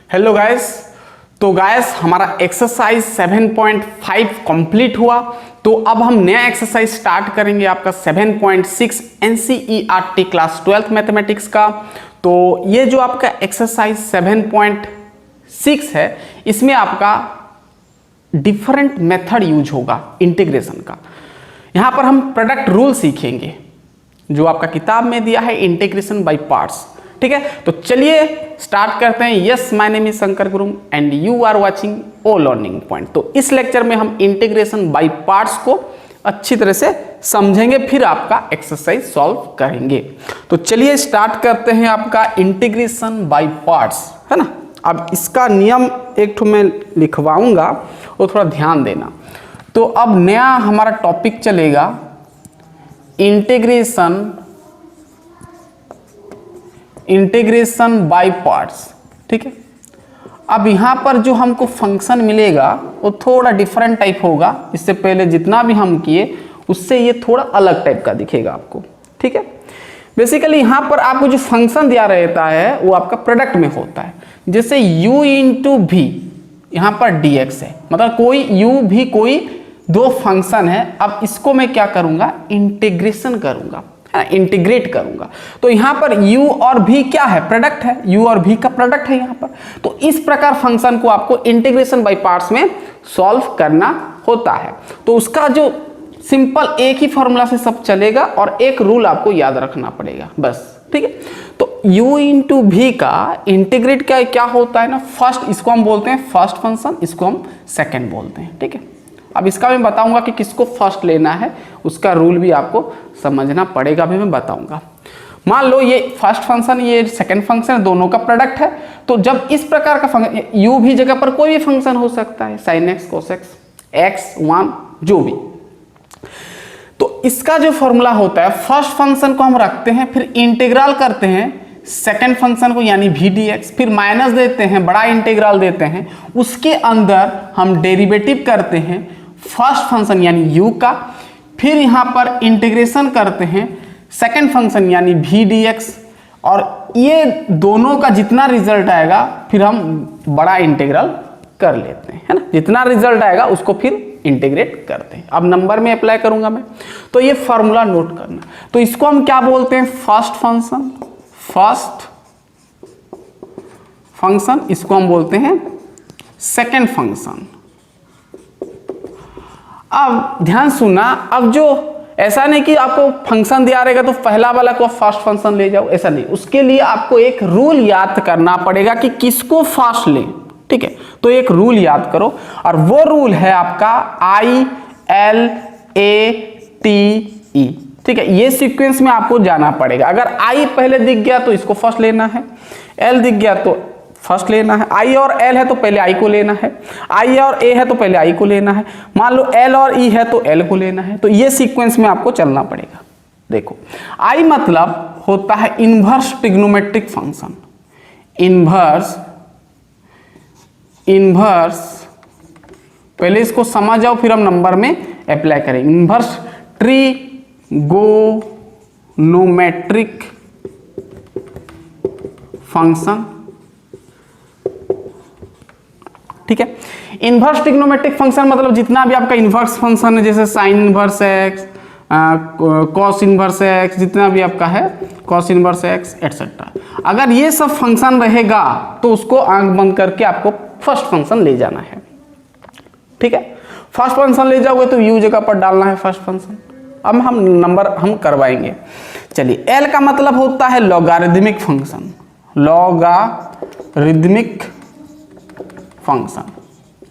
Hello guys. तो guys हमारा exercise 7.5 complete हुआ। तो अब हम नया एक्सरसाइज स्टार्ट करेंगे आपका 7.6 एनसीईआरटी क्लास 12th मैथमेटिक्स का। तो ये जो आपका एक्सरसाइज 7.6 है इसमें आपका डिफरेंट मेथड यूज होगा इंटीग्रेशन का। यहाँ पर हम प्रोडक्ट रूल सीखेंगे जो आपका किताब में दिया है, इंटीग्रेशन बाय पार्ट्स। ठीक है, तो चलिए स्टार्ट करते हैं। Yes, my name is Shankar गुरुम and you are watching O Learning Point. तो इस लेक्चर में हम इंटीग्रेशन बाय पार्ट्स को अच्छी तरह से समझेंगे, फिर आपका एक्सरसाइज सॉल्व करेंगे। तो चलिए स्टार्ट करते हैं आपका इंटीग्रेशन बाय पार्ट्स, है ना। अब इसका नियम एक ठो मैं लिखवाऊंगा, वो थोड़ा ध्यान देना। तो अब नया हमारा टॉपिक चलेगा इंटीग्रेशन बाय पार्ट्स। ठीक है, अब यहाँ पर जो हमको फंक्शन मिलेगा वो थोड़ा डिफरेंट टाइप होगा। इससे पहले जितना भी हम किए उससे ये थोड़ा अलग टाइप का दिखेगा आपको। ठीक है, बेसिकली यहाँ पर आपको जो फंक्शन दिया रहता है वो आपका प्रोडक्ट में होता है। जैसे u इंटू भी, यहाँ पर dx है, मतलब कोई u भी कोई दो फंक्शन है। अब इसको मैं क्या करूँगा, इंटीग्रेशन करूँगा, इंटीग्रेट करूंगा। तो यहां पर u और v क्या है, प्रोडक्ट है, u और v का प्रोडक्ट है यहां पर। तो इस प्रकार फंक्शन को आपको इंटीग्रेशन बाय पार्ट्स में सॉल्व करना होता है। तो उसका जो सिंपल एक ही फॉर्मूला से सब चलेगा और एक रूल आपको याद रखना पड़ेगा बस। ठीक है, तो u इंटू भी का इंटीग्रेट क्या होता है ना, फर्स्ट इसको हम बोलते हैं फर्स्ट फंक्शन, इसको हम सेकेंड बोलते हैं। ठीक है, अब इसका मैं बताऊंगा कि किसको फर्स्ट लेना है, उसका रूल भी आपको समझना पड़ेगा, भी मैं बताऊंगा। मान लो ये फर्स्ट फंक्शन, ये सेकंड फंक्शन, दोनों का प्रोडक्ट है। तो जब इस प्रकार का फंक्शन, u भी जगह पर कोई भी फंक्शन हो सकता है, sin x, cos x, x, 1 जो भी। तो इसका जो फॉर्मूला होता है, फर्स्ट फंक्शन को हम रखते हैं, फिर इंटीग्रल करते हैं सेकेंड फंक्शन को यानी v dx, फिर माइनस देते हैं, बड़ा इंटीग्रल देते हैं, उसके अंदर हम डेरिवेटिव करते हैं फर्स्ट फंक्शन यानी u का, फिर यहाँ पर इंटीग्रेशन करते हैं सेकंड फंक्शन यानी v dx, और ये दोनों का जितना रिजल्ट आएगा फिर हम बड़ा इंटीग्रल कर लेते हैं, है ना। जितना रिजल्ट आएगा उसको फिर इंटीग्रेट करते हैं। अब नंबर में अप्लाई करूंगा मैं, तो ये फॉर्मूला नोट करना। तो इसको हम क्या बोलते हैं, फर्स्ट फंक्शन, इसको हम बोलते हैं सेकंड फंक्शन। अब ध्यान सुनना, अब जो ऐसा नहीं कि आपको फंक्शन दिया रहेगा तो पहला वाला को फर्स्ट फंक्शन ले जाओ, ऐसा नहीं। उसके लिए आपको एक रूल याद करना पड़ेगा कि किसको फर्स्ट लें। ठीक है, तो एक रूल याद करो, और वो रूल है आपका ILATE। ठीक है, ये सीक्वेंस में आपको जाना पड़ेगा। अगर I पहले दिख गया तो इसको फर्स्ट लेना है, L दिख गया तो फर्स्ट लेना है, I और L है तो पहले I को लेना है, I और A है तो पहले I को लेना है, मान लो L और E है तो L को लेना है। तो ये सीक्वेंस में आपको चलना पड़ेगा। देखो, I मतलब होता है इनवर्स ट्रिग्नोमेट्रिक फंक्शन, इनवर्स पहले इसको समझ जाओ, फिर हम नंबर में अप्लाई करेंगे। Inverse trigonometric function. ठीक है, इनवर्स ट्रिग्नोमेट्रिक फंक्शन मतलब जितना भी आपका इनवर्स फंक्शन है, जैसे sign inverse x, cos inverse x, जितना भी आपका है कॉस इनवर्स एक्स एटसेट्रा, अगर ये सब फंक्शन रहेगा तो उसको आंख बंद करके आपको फर्स्ट फंक्शन ले जाना है। ठीक है, फर्स्ट फंक्शन ले जाओगे तो u जगह पर डालना है फर्स्ट फंक्शन। अब हम नंबर हम करवाएंगे। चलिए, L का मतलब होता है लॉगरिदमिक फंक्शन, लॉगरिदमिक फंक्शन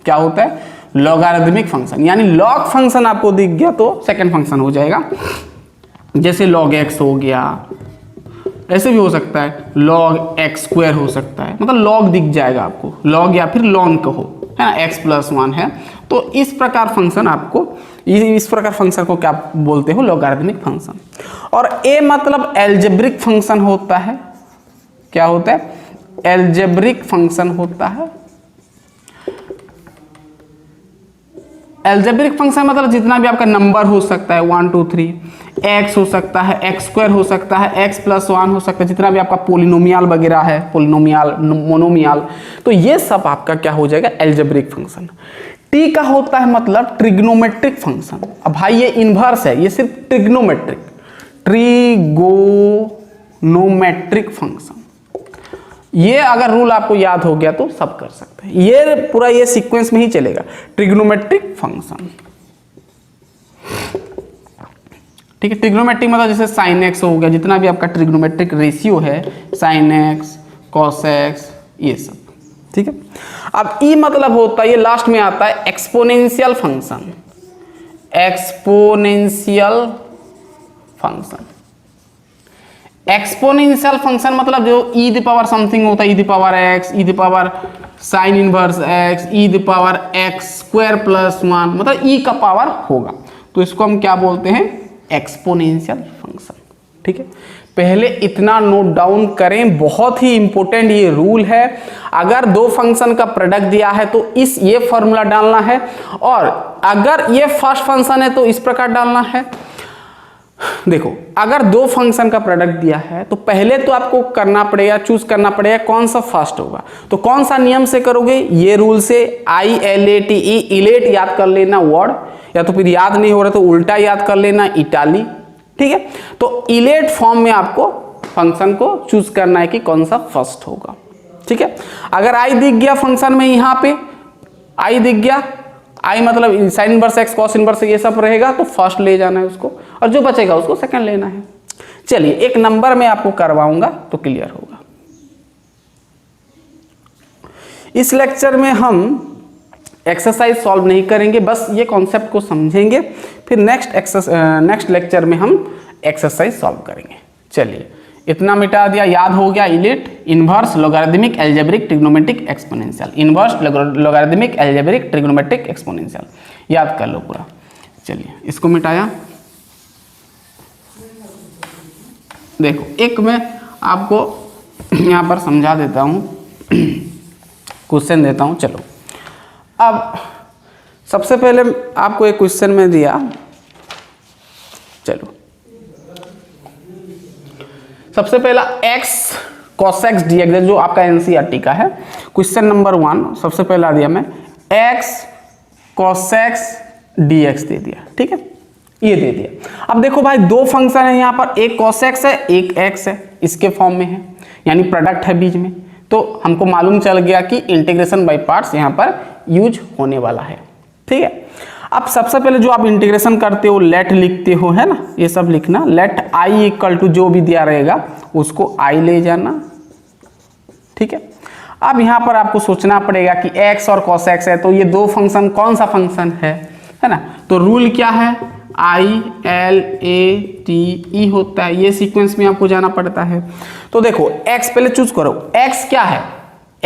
क्या होता है, लॉगरिदमिक फंक्शन, यानी लॉग फंक्शन आपको दिख गया तो सेकंड फंक्शन हो जाएगा। जैसे log x हो गया, ऐसे भी हो सकता है log x स्क्वायर हो सकता है, मतलब log दिख जाएगा आपको, log या फिर ln कहो, है ना, x+1 है। तो इस प्रकार फंक्शन आपको, इस प्रकार फंक्शन को क्या बोलते हो, लॉगरिदमिक फंक्शन। और a मतलब एल्जेब्रिक फंक्शन होता है, क्या होता है, एल्जेब्रिक फंक्शन होता है। एल्जेब्रिक फंक्शन मतलब जितना भी आपका नंबर हो सकता है 1 2 3, एक्स हो सकता है, एक्स स्क्वायर हो सकता है, एक्स प्लस 1 हो सकता है, जितना भी आपका पोलिनोमियल वगैरह है, पोलिनोमियल मोनोमियल, तो ये सब आपका क्या हो जाएगा एल्जेब्रिक फंक्शन। टी का होता है मतलब ट्रिग्नोमेट्रिक फंक्शन। अब भाई ये इन्वर्स है, ये सिर्फ ट्रिग्नोमेट्रिक, ट्रिगोनोमेट्रिक फंक्शन। ये अगर रूल आपको याद हो गया तो सब कर सकते हैं, ये पूरा ये सीक्वेंस में ही चलेगा। ट्रिग्नोमेट्रिक फंक्शन, ठीक है। ट्रिग्नोमेट्रिक मतलब जैसे साइन एक्स हो गया, जितना भी आपका ट्रिग्नोमेट्रिक रेशियो है, साइन एक्स, कॉस एक्स, ये सब, ठीक है। अब ई मतलब होता है, ये लास्ट में आता है exponential function. Exponential function, exponential function मतलब जो ई द पावर समथिंग होता है, e the power x, e the power sine inverse x, e the power x square plus 1, मतलब ई का पावर होगा, तो इसको हम क्या बोलते हैं एक्सपोनेंशियल फंक्शन, ठीक है। पहले इतना नोट डाउन करें, बहुत ही इंपॉर्टेंट ये रूल है। अगर दो फंक्शन का प्रोडक्ट दिया है तो ये फॉर्मूला डालना है, और अगर ये फर्स्ट फंक्शन है तो इस प्रकार डालना है। देखो अगर दो फंक्शन का प्रोडक्ट दिया है तो पहले तो आपको करना पड़ेगा, चूज करना पड़ेगा कौन सा फर्स्ट होगा। तो कौन सा नियम से करोगे, ये रूल से, ILATE, इलेट याद कर लेना वर्ड, या तो फिर याद नहीं हो रहा तो उल्टा याद कर लेना इटाली, ठीक है। तो इलेट फॉर्म में आपको फंक्शन को चूज करना है कि कौन सा फर्स्ट होगा, ठीक है। अगर आई दिख गया फंक्शन में, यहां पे आई दिख गया, आई मतलब sign inverse x, cos inverse ये सब रहेगा, तो फर्स्ट ले जाना है उसको, और जो बचेगा उसको सेकंड लेना है। चलिए एक नंबर में आपको करवाऊंगा तो क्लियर होगा। इस लेक्चर में हम एक्सरसाइज सॉल्व नहीं करेंगे, बस ये कॉन्सेप्ट को समझेंगे, फिर नेक्स्ट लेक्चर में हम एक्सरसाइज सॉल्व करेंगे। चलिए इतना मिटा दिया, याद हो गया ILATE, inverse, logarithmic, algebraic, trigonometric, exponential. Inverse, logarithmic, algebraic, trigonometric, exponential, याद कर लो पूरा। चलिए इसको मिटाया। देखो एक मैं आपको यहाँ पर समझा देता हूँ, क्वेश्चन देता हूँ। चलो अब सबसे पहले आपको एक क्वेश्चन में दिया, चलो सबसे पहला x cos x dx जो आपका NCERT का है, क्वेश्चन नंबर 1 सबसे पहला दिया मैं x cos x dx दे दिया, ठीक है, ये दे दिया। अब देखो भाई दो फंक्शन है यहाँ पर, एक cos x है, एक x है, इसके फॉर्म में है, यानी प्रोडक्ट है बीच में, तो हमको मालूम चल गया कि इंटीग्रेशन बाय पार्ट्स यहाँ पर यूज होने वाला है, ठीक है। अब सबसे पहले जो आप इंटीग्रेशन करते हो, लेट लिखते हो, है ना, ये सब लिखना, लेट आई इक्वल टू जो भी दिया रहेगा उसको आई ले जाना, ठीक है। अब यहाँ पर आपको सोचना पड़ेगा कि x और cos x है, तो ये दो फंक्शन कौन सा फंक्शन है ना। तो रूल क्या है, ILATE होता है, ये सीक्वेंस में आपको जाना पड़ता है। तो देखो x पहले चूज करो, x क्या है,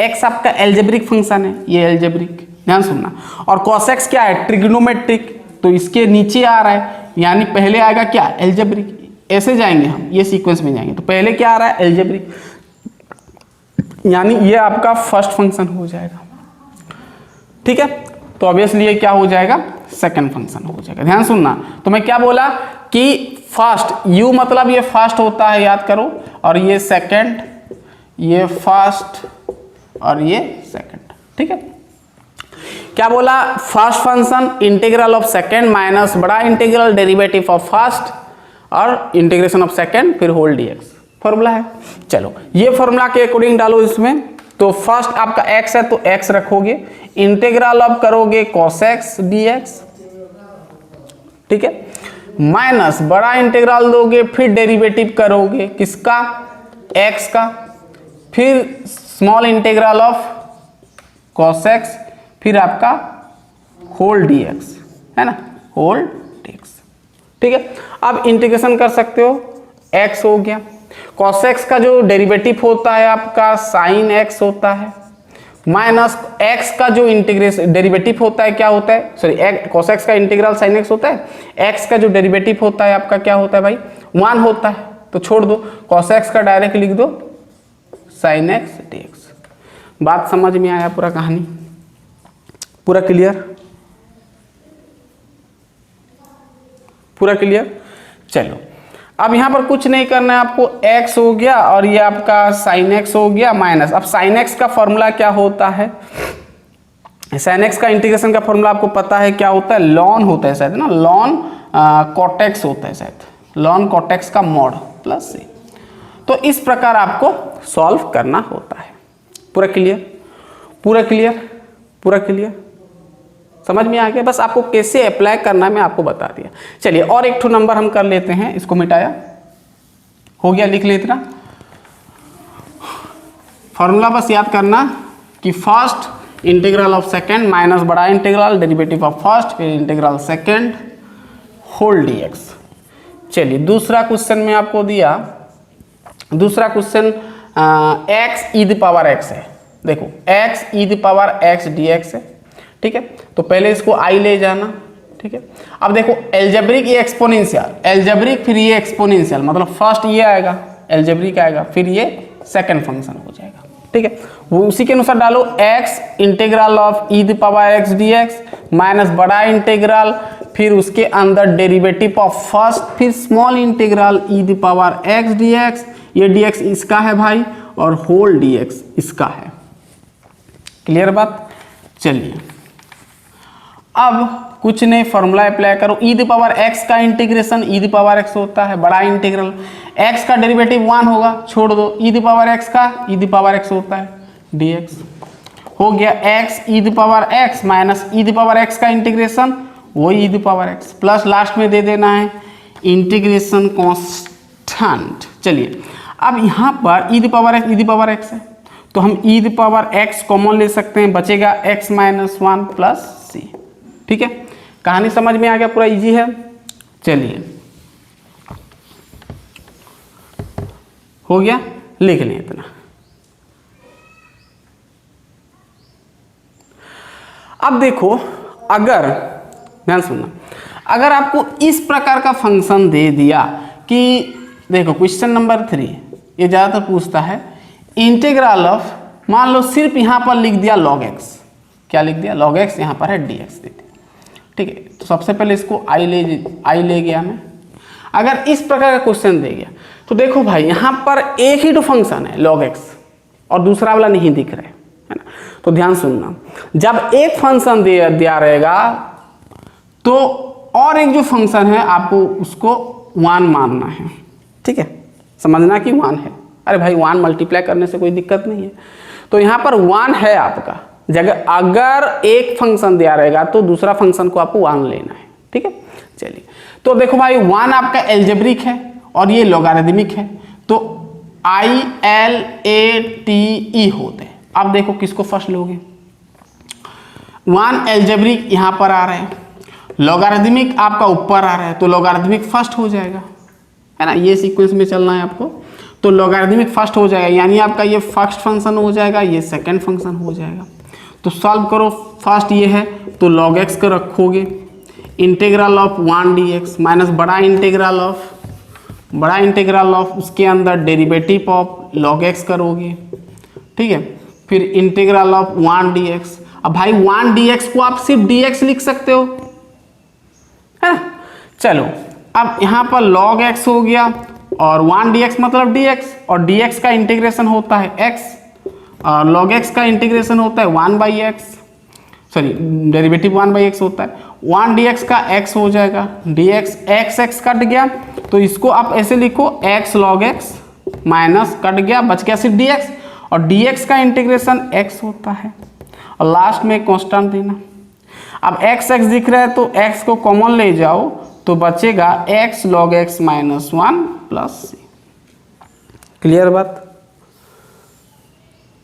x आपका एल्जेब्रिक फंक्शन है, ये एल्जेब्रिक, ध्यान सुनना। और cos x क्या है, ट्रिग्नोमेट्रिक, तो इसके नीचे आ रहा है, यानी पहले आएगा क्या एल्जेब्रिक, ऐसे जाएंगे हम, ये सीक्वेंस में जाएंगे, तो पहले क्या आ रहा है एल्जेब्रिक, यानी ये आपका फर्स्ट फंक्शन हो जाएगा, ठीक है। तो ऑब्वियसली ये क्या हो जाएगा, सेकंड फंक्शन हो जाएगा। ध्यान सुनना, तो मैं क्या बोला कि फर्स्ट, u मतलब ये फर्स्ट होता है, याद करो, और ये सेकंड, ये फर्स्ट और ये सेकंड, ठीक है। क्या बोला, first function integral of second minus बड़ा इंटीग्रल डेरिवेटिव ऑफ फर्स्ट और इंटीग्रेशन ऑफ सेकंड फिर होल dx, फॉर्मूला है। चलो ये फॉर्मूला के अकॉर्डिंग डालो इसमें, तो फर्स्ट आपका x है तो x रखोगे, इंटीग्रल ऑफ करोगे cos x dx, ठीक है, माइनस बड़ा इंटीग्रल दोगे, फिर डेरिवेटिव करोगे किसका, x का, फिर small integral of cos x, फिर आपका होल dx, है ना, होल dx, ठीक है। अब इंटीग्रेशन कर सकते हो, x हो गया, cos x का जो डेरिवेटिव होता है आपका sin x होता है, माइनस x का जो इंटीग्रेशन डेरिवेटिव होता है क्या होता है, सॉरी cos x का इंटीग्रल sin x होता है, x का जो डेरिवेटिव होता है आपका क्या होता है भाई 1 होता है, तो छोड़ दो, cos x का डायरेक्ट लिख दो sin x dx। बात समझ में आया, पूरा कहानी पूरा क्लियर। पूरा क्लियर। चलो अब यहाँ पर कुछ नहीं करना है आपको, x हो गया और ये आपका sin x हो गया माइनस। अब sin x का फॉर्मूला क्या होता है, sin x का इंटीग्रेशन का फॉर्मूला आपको पता है क्या होता है, लॉन होता है शायद ना, लॉन कॉटेक्स होता है शायद, लॉन कॉटेक्स का मॉड प्लस c। तो इस प्रकार आपको सॉल्व करना होता है। पूरा क्लियर, पूरा क्लियर, पूरा क्लियर, समझ में आ गया। बस आपको कैसे अप्लाई करना है मैं आपको बता दिया। चलिए और एक ठो नंबर हम कर लेते हैं, इसको मिटाया हो गया, लिख लेते ना फॉर्मूला। बस याद करना कि first integral of second minus बड़ा इंटीग्रल डेरिवेटिव ऑफ फर्स्ट, फिर इंटीग्रल सेकंड होल dx। चलिए दूसरा क्वेश्चन में आपको दिया, दूसरा question x e the power x है। देखो x e the power x dx है, ठीक है। तो पहले इसको i ले जाना, ठीक है। अब देखो एल्जेब्रिक ये एक्सपोनेंशियल, एल्जेब्रिक फिर ये एक्सपोनेंशियल, मतलब फर्स्ट ये आएगा एल्जेब्रिक आएगा, फिर ये सेकंड फंक्शन हो जाएगा, ठीक है। वो उसी के अनुसार डालो, x integral of e the power x dx minus बड़ा इंटीग्रल, फिर उसके अंदर डेरिवेटिव ऑफ फर्स्ट, फिर small integral e the power x dx, ये dx इसका है भाई और होल dx इसका है। क्लियर बात। चलिए अब कुछ नहीं, फॉर्मूला अप्लाई करो, e द पावर x का integration e the power x होता है बड़ा इंटीग्रल, x का डेरिवेटिव 1 होगा, छोड़ दो, e द पावर x का e द पावर x होता है dx हो गया। x e the power x minus e the power x का इंटीग्रेशन वही e the power x, plus last में दे देना है इंटीग्रेशन कांस्टेंट। चलिए अब यहाँ पर e द पावर x है, तो हम e the power x common ले सकते हैं, बचेगा x माइनस 1 प्लस c। ठीक है, कहानी समझ में आ गया, पूरा इजी है। चलिए हो गया, लिख लें इतना। अब देखो, अगर ध्यान सुनना, अगर आपको इस प्रकार का फंक्शन दे दिया कि देखो क्वेश्चन नंबर 3 ये ज़्यादातर पूछता है इंटीग्रल ऑफ, मान लो सिर्फ यहाँ पर लिख दिया log x, क्या लिख दिया log x, यहाँ पर है dx दे दिया। ठीक है, तो सबसे पहले इसको i ले गया मैं। अगर इस प्रकार का क्वेश्चन दे गया तो देखो भाई यहाँ पर एक ही तो फंक्शन है log x और दूसरा वाला नहीं दिख रहा है ना। तो ध्यान सुनना, जब एक फंक्शन दिया रहेगा तो और एक जो फंक्शन है आपको उसको 1 मानना है। ठीक है, समझना कि 1 है। अरे भाई 1 मल्टीप्लाई करने से कोई दिक्कत नहीं है। तो यहाँ पर 1 है आपका जगह, अगर एक फंक्शन दिया रहेगा तो दूसरा फंक्शन को आपको 1 लेना है। ठीक है, चलिए तो देखो भाई 1 आपका एल्जेब्रिक है और ये लॉगरिदमिक है, तो ILATE होते हैं। अब देखो किसको फर्स्ट लोगे, 1 एल्जेब्रिक यहाँ पर आ रहे हैं, लॉगरिदमिक आपका ऊपर आ रहा है, तो लॉगरिदमिक फर्स्ट हो जाएगा, है ना। ये सीक्वेंस में चलना है आपको, तो लॉगरिदमिक फर्स्ट हो जाएगा, यानी आपका ये फर्स्ट फंक्शन हो जाएगा, ये सेकंड फंक्शन हो जाएगा। तो सॉल्व करो, फर्स्ट ये है तो log x को रखोगे, इंटीग्रल ऑफ 1 dx माइनस बड़ा इंटीग्रल ऑफ उसके अंदर डेरिवेटिव ऑफ log x करोगे। ठीक है, फिर इंटीग्रल ऑफ 1 dx। अब भाई 1 dx को आप सिर्फ dx लिख सकते हो, है ना। चलो अब यहाँ पर log x हो गया और 1 dx मतलब dx, और dx का इंटीग्रेशन होता है x और log x का इंटीग्रेशन होता है 1/x, सॉरी डेरिवेटिव 1/x होता है। 1 dx का x हो जाएगा, dx x कट गया, तो इसको आप ऐसे लिखो x log x minus cut गया, बच गया सिर्फ dx, और dx का इंटीग्रेशन x होता है और लास्ट में कांस्टेंट देना। अब x दिख रहा है तो x को कॉमन ले जाओ तो बचेगा x log x minus 1 plus c। Clear बात,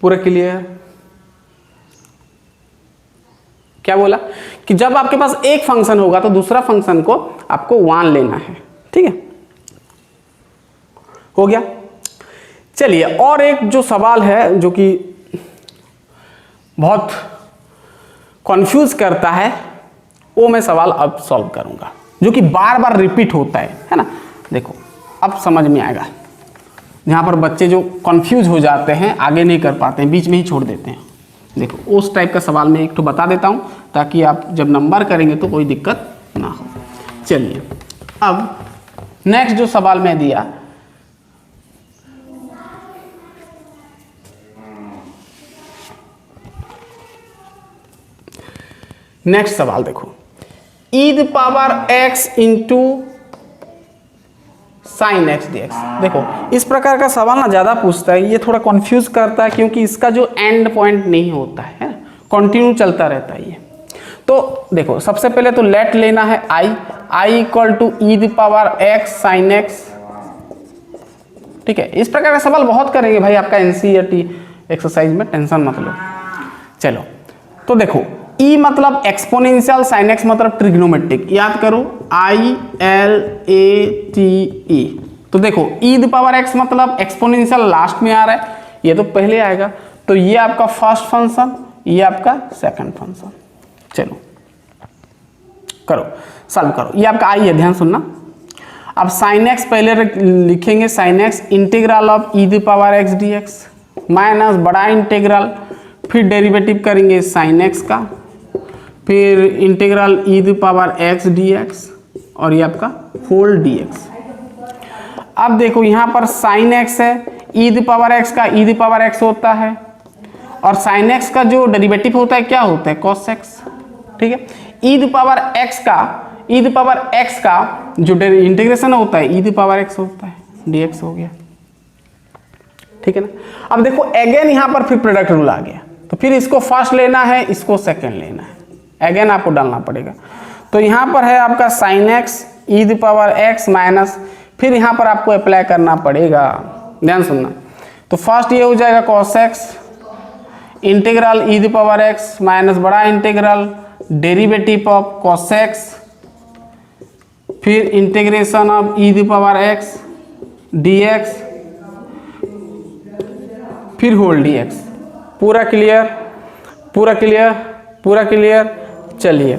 पूरा क्लियर। क्या बोला कि जब आपके पास एक फंक्शन होगा तो दूसरा फंक्शन को आपको 1 लेना है। ठीक है, हो गया। चलिए और एक जो सवाल है जो कि बहुत कंफ्यूज करता है, वो मैं सवाल अब सॉल्व करूंगा, जो कि बार बार रिपीट होता है ना। देखो अब समझ में आएगा, यहाँ पर बच्चे जो कंफ्यूज हो जाते हैं, आगे नहीं कर पाते हैं, बीच में ही छोड़ देते हैं। देखो उस टाइप का सवाल मैं एक तो बता देता हूँ ताकि आप जब नंबर करेंगे तो कोई दिक्कत ना हो। चलिए अब नेक्स्ट जो सवाल मैं दिया, नेक्स्ट सवाल देखो, e the power x into sine x d x. देखो इस प्रकार का सवाल ना ज़्यादा पूछता है, ये थोड़ा कंफ्यूज करता है क्योंकि इसका जो एंड पॉइंट नहीं होता है, कंटिन्यू चलता रहता है ये। तो देखो सबसे पहले तो लेट लेना है I equal to e the power x sine x. ठीक है, इस प्रकार का सवाल बहुत करेंगे भाई आपका एनसीईआरटी एक्सरसाइज में, टेंशन मत लो। चलो तो देखो ई मतलब एक्सपोनेंशियल, साइन एक्स मतलब ट्रिग्नोमेट्रिक, याद करो ILATE। तो देखो ई द पावर एक्स मतलब एक्सपोनेंशियल लास्ट में आ रहा है, ये तो पहले आएगा, तो ये आपका फर्स्ट फंक्शन, ये आपका सेकंड फंक्शन। चलो करो, सॉल्व करो, ये आपका आई है, ध्यान सुनना। अब साइन एक्स पहले लिखेंगे, sine x integral of e the power x d x minus बड़ा इंटीग्रल, फिर डेरिवेटिव करेंगे साइन एक्स का, फिर integral e the power x d x और ये आपका होल डी एक्स। अब देखो यहाँ पर साइन एक्स है, ई द पावर एक्स का ई द पावर एक्स होता है, और साइन एक्स का जो डेरिवेटिव होता है क्या होता है, कॉस एक्स। ठीक है, ई द पावर एक्स का जो इंटीग्रेशन होता है ई द पावर एक्स होता है, डी एक्स हो गया। ठीक है ना। अब देखो अगेन यहाँ पर फिर प्रोडक्ट रूल आ गया, तो फिर इसको फर्स्ट लेना है, इसको सेकेंड लेना है, अगेन आपको डालना पड़ेगा। तो यहाँ पर है आपका sine x e the power x minus, फिर यहाँ पर आपको अप्लाई करना पड़ेगा, ध्यान सुनना। तो फर्स्ट ये हो जाएगा cos x integral e the power x minus बड़ा integral derivative of cos x, फिर integration of e the power x d x, फिर होल डी एक्स। पूरा क्लियर, पूरा क्लियर, पूरा क्लियर। चलिए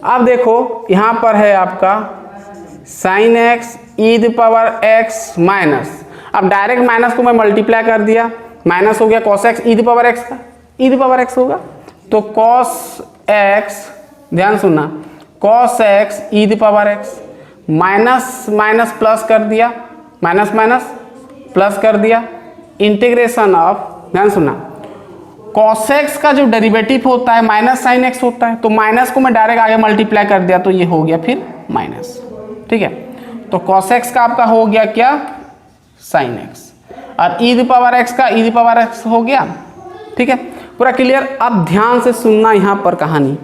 अब देखो यहाँ पर है आपका sine x e the power x minus, अब डायरेक्ट माइनस को मैं मल्टीप्लाई कर दिया, माइनस हो गया cos x e the power x का, ई द पावर एक्स होगा, तो कॉस एक्स, ध्यान सुनना, cos x e the power x minus minus plus कर दिया, माइनस माइनस प्लस कर दिया, इंटीग्रेशन ऑफ, ध्यान सुनना, कॉस एक्स का जो डेरिवेटिव होता है माइनस साइन एक्स होता है, तो माइनस को मैं डायरेक्ट आगे मल्टीप्लाई कर दिया, तो ये हो गया फिर माइनस। ठीक है, तो कॉस एक्स का आपका हो गया क्या, साइन एक्स, और ई द पावर एक्स का ई द पावर एक्स हो गया। ठीक है, पूरा क्लियर। अब ध्यान से सुनना, यहाँ पर कहानी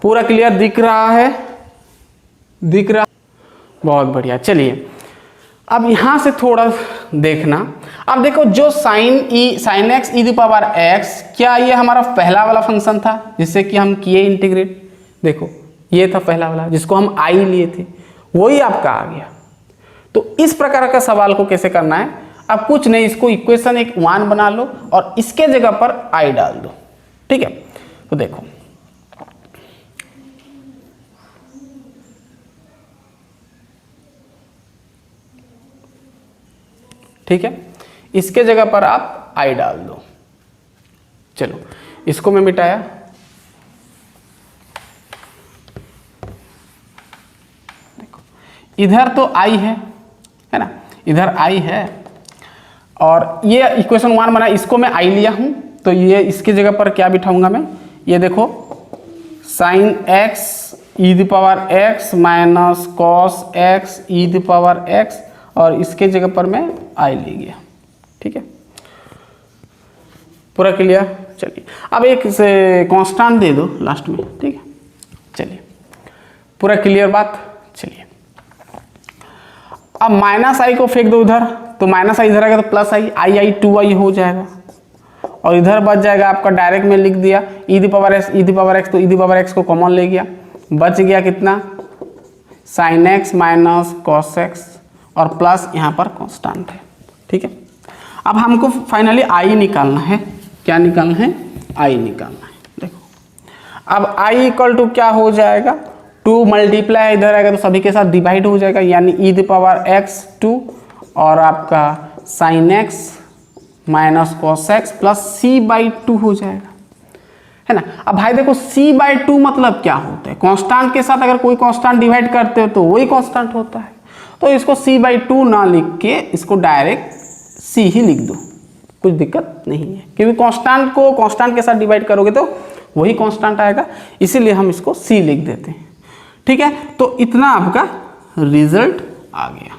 पूरा क्लियर दिख रहा है, दिख रहा, बहुत बढ़िया। चलिए अब यहाँ से थोड़ा देखना, अब देखो जो sign x e the power x, क्या ये हमारा पहला वाला फंक्शन था जिससे कि हम किए इंटीग्रेट, देखो ये था पहला वाला जिसको हम आई लिए थे, वही आपका आ गया। तो इस प्रकार का सवाल को कैसे करना है, अब कुछ नहीं, इसको इक्वेशन एक 1 बना लो और इसके जगह पर आई डाल दो। ठीक है, तो देखो ठीक है, इसके जगह पर आप आई डाल दो। चलो इसको मैं मिटाया, देखो इधर तो आई है ना, इधर आई है, और ये इक्वेशन 1 बना, इसको मैं आई लिया हूं, तो ये इसकी जगह पर क्या बिठाऊंगा मैं, ये देखो sign x e the power x minus cos x e the power x, और इसके जगह पर मैं आई ले गया। ठीक है, पूरा क्लियर। चलिए अब एक से कांस्टेंट दे दो लास्ट में। ठीक है, चलिए पूरा क्लियर बात। चलिए अब माइनस आई को फेंक दो उधर, तो माइनस आई इधर आएगा तो प्लस आई, आई 2i हो जाएगा, और इधर बच जाएगा आपका, डायरेक्ट में लिख दिया e the power x e the power x, तो ई द पावर एक्स को कॉमन ले गया, बच गया कितना, sine x minus cos x और प्लस यहाँ पर कांस्टेंट है। ठीक है, अब हमको फाइनली आई निकालना है, क्या निकालना है, आई निकालना है। देखो अब आई इक्वल टू क्या हो जाएगा, 2 मल्टीप्लाई इधर आएगा तो सभी के साथ डिवाइड हो जाएगा, यानी ई द पावर एक्स 2 और आपका sine x minus cos x plus c/2 हो जाएगा, है ना। अब भाई देखो c/2 मतलब क्या होता है, कांस्टेंट के साथ अगर कोई कांस्टेंट डिवाइड करते हो तो वही कांस्टेंट होता है। तो इसको c/2 ना लिख के इसको डायरेक्ट c ही लिख दो, कुछ दिक्कत नहीं है, क्योंकि कांस्टेंट को कांस्टेंट के साथ डिवाइड करोगे तो वही कांस्टेंट आएगा, इसीलिए हम इसको c लिख देते हैं। ठीक है, तो इतना आपका रिजल्ट आ गया।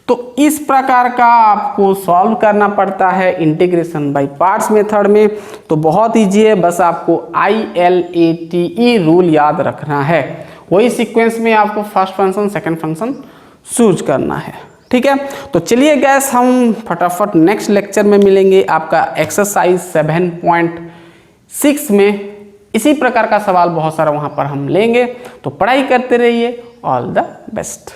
तो इस प्रकार का आपको सॉल्व करना पड़ता है इंटीग्रेशन बाय पार्ट्स मेथड में। तो बहुत ईजी है, बस आपको ILATE रूल याद रखना है, वही सीक्वेंस में आपको first function second function choose करना है। ठीक है, तो चलिए गैस हम फटाफट नेक्स्ट लेक्चर में मिलेंगे आपका एक्सरसाइज 7.6 में। इसी प्रकार का सवाल बहुत सारा वहाँ पर हम लेंगे, तो पढ़ाई करते रहिए। All the best.